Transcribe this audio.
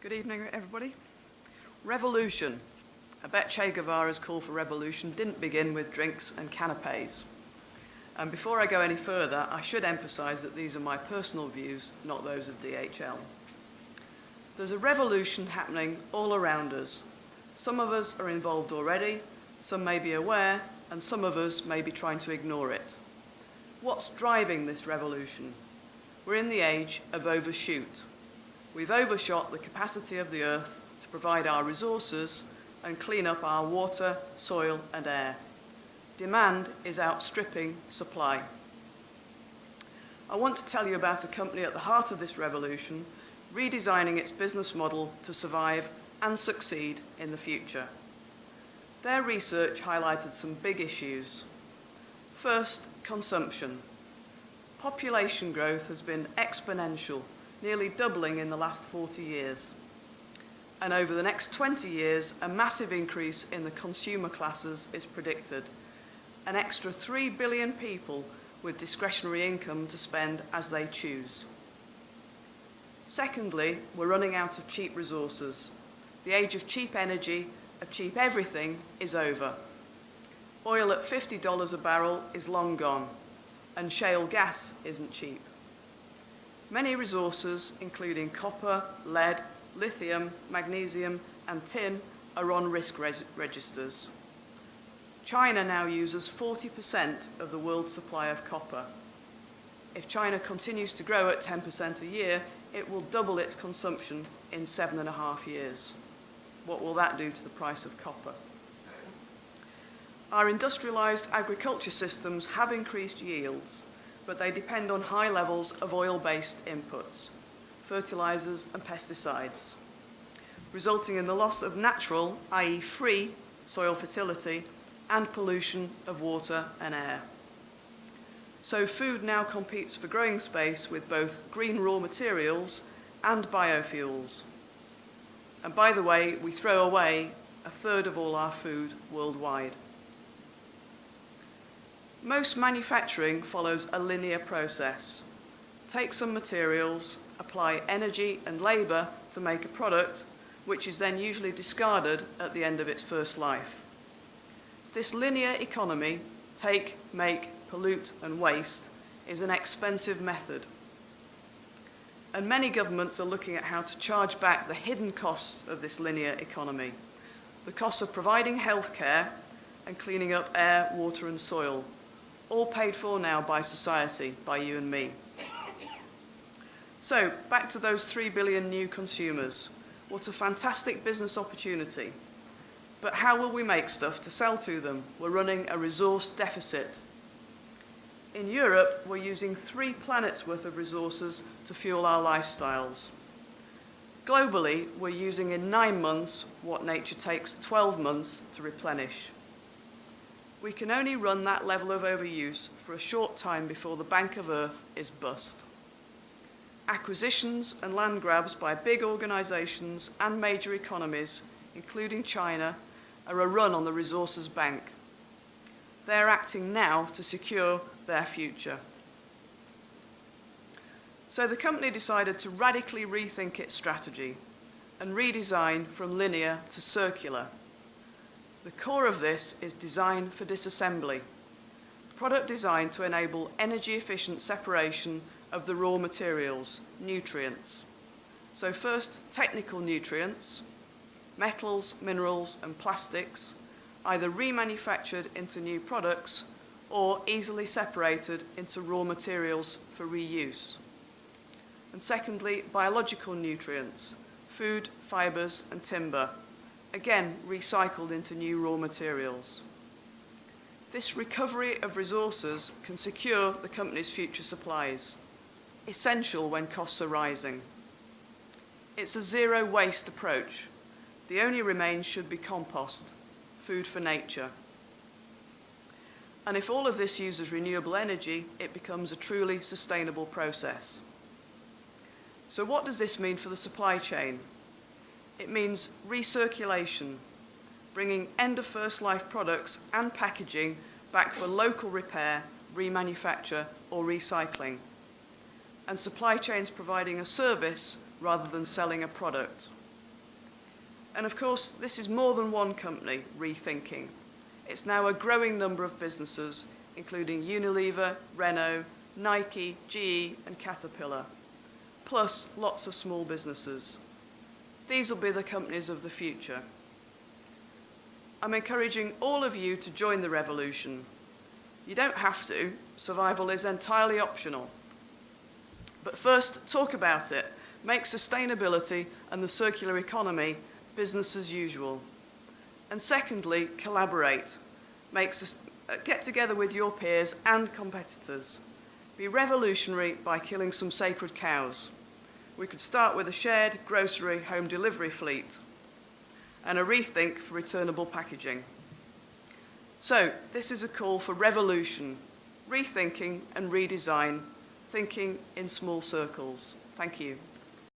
Good evening, everybody. Revolution. I bet Che Guevara's call for revolution didn't begin with drinks and canapes. And before I go any further, I should emphasize that these are my personal views, not those of DHL. There's a revolution happening all around us. Some of us are involved already, some may be aware, and some of us may be trying to ignore it. What's driving this revolution? We're in the age of overshoot. We've overshot the capacity of the Earth to provide our resources and clean up our water, soil, and air. Demand is outstripping supply. I want to tell you about a company at the heart of this revolution, redesigning its business model to survive and succeed in the future. Their research highlighted some big issues. First, consumption. Population growth has been exponential, nearly doubling in the last 40 years. And over the next 20 years, a massive increase in the consumer classes is predicted. An extra 3 billion people with discretionary income to spend as they choose. Secondly, we're running out of cheap resources. The age of cheap energy, of cheap everything, is over. Oil at $50 a barrel is long gone, and shale gas isn't cheap. Many resources, including copper, lead, lithium, magnesium, and tin, are on risk registers. China now uses 40% of the world's supply of copper. If China continues to grow at 10% a year, it will double its consumption in 7.5 years. What will that do to the price of copper? Our industrialized agriculture systems have increased yields, but they depend on high levels of oil-based inputs, fertilizers and pesticides, resulting in the loss of natural, i.e. free, soil fertility and pollution of water and air. So food now competes for growing space with both green raw materials and biofuels. And by the way, we throw away 1/3 of all our food worldwide. Most manufacturing follows a linear process. Take some materials, apply energy and labor to make a product, which is then usually discarded at the end of its first life. This linear economy, take, make, pollute, and waste, is an expensive method. And many governments are looking at how to charge back the hidden costs of this linear economy, the costs of providing healthcare and cleaning up air, water, and soil, all paid for now by society, by you and me. So, back to those 3 billion new consumers. What a fantastic business opportunity. But how will we make stuff to sell to them? We're running a resource deficit. In Europe, we're using 3 planets worth of resources to fuel our lifestyles. Globally, we're using in 9 months what nature takes 12 months to replenish. We can only run that level of overuse for a short time before the Bank of Earth is bust. Acquisitions and land grabs by big organizations and major economies, including China, are a run on the resources bank. They're acting now to secure their future. So the company decided to radically rethink its strategy and redesign from linear to circular. The core of this is design for disassembly, product design to enable energy-efficient separation of the raw materials, nutrients. So first, technical nutrients, metals, minerals, and plastics, either remanufactured into new products or easily separated into raw materials for reuse. And secondly, biological nutrients, food, fibers, and timber, again recycled into new raw materials. This recovery of resources can secure the company's future supplies, essential when costs are rising. It's a zero waste approach. The only remains should be compost, food for nature. And if all of this uses renewable energy, it becomes a truly sustainable process. So what does this mean for the supply chain? It means recirculation, bringing end-of-first-life products and packaging back for local repair, remanufacture, or recycling. And supply chains providing a service rather than selling a product. And of course, this is more than one company rethinking. It's now a growing number of businesses, including Unilever, Renault, Nike, GE, and Caterpillar, plus lots of small businesses. These will be the companies of the future. I'm encouraging all of you to join the revolution. You don't have to. Survival is entirely optional. But first, talk about it. Make sustainability and the circular economy business as usual. And secondly, collaborate. Get together with your peers and competitors. Be revolutionary by killing some sacred cows. We could start with a shared grocery home delivery fleet and a rethink for returnable packaging. So, this is a call for revolution, rethinking and redesign, thinking in small circles. Thank you.